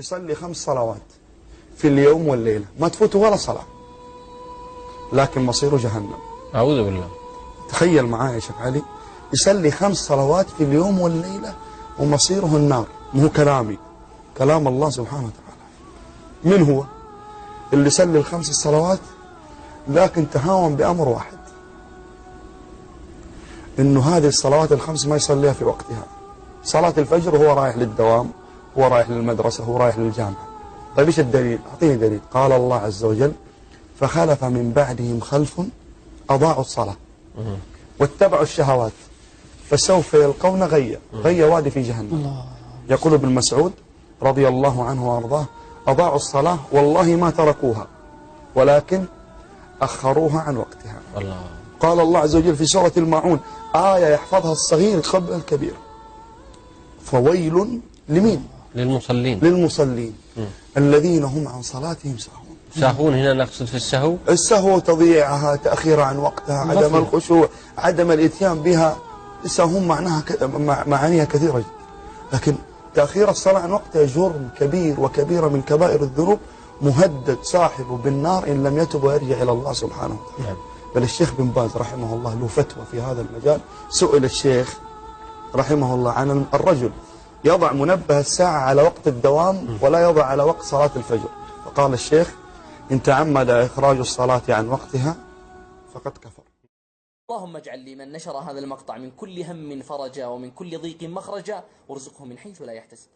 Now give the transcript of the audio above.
يصلي 5 صلوات في اليوم والليلة ما تفوته ولا صلاة، لكن مصيره جهنم. أعوذ بالله. تخيل معايا يا شيخ علي، يصلي 5 صلوات في اليوم والليلة ومصيره النار. مو كلامي، كلام الله سبحانه وتعالى. من هو اللي يصلي ال5 صلوات لكن تهاون بأمر واحد، إنه هذه الصلوات ال5 ما يصليها في وقتها. صلاة الفجر وهو رايح للدوام، هو رايح للمدرسة، هو رايح للجامعة. طيب إيش الدليل؟ أعطيني دليل. قال الله عز وجل: فخلف من بعدهم خلف أضاعوا الصلاة واتبعوا الشهوات فسوف يلقون غيا. غيا وادي في جهنم. يقول ابن مسعود رضي الله عنه وارضاه: أضاعوا الصلاة والله ما تركوها ولكن أخروها عن وقتها. الله. قال الله عز وجل في سورة الماعون آية يحفظها الصغير قبل الكبير: فويل لمين؟ للمصلين الذين هم عن صلاتهم ساهون. ساهون هنا نقصد في السهو؟ السهو تضييعها، تأخيرها عن وقتها، عدم الخشوع، عدم الاتيان بها. السهو معناها معانيها كثيرة جدا، لكن تأخير الصلاة عن وقتها جرم كبير وكبيرة من كبائر الذنوب، مهدد صاحبه بالنار إن لم يتب ويرجع إلى الله سبحانه وتعالى. بل الشيخ بن باز رحمه الله له فتوى في هذا المجال. سئل الشيخ رحمه الله عن الرجل يضع منبه الساعة على وقت الدوام ولا يضع على وقت صلاة الفجر، فقال الشيخ: إن تعمد إخراج الصلاة عن وقتها فقد كفر. اللهم اجعل لمن نشر هذا المقطع من كل هم فرجا ومن كل ضيق مخرجا، وارزقه من حيث لا يحتسب.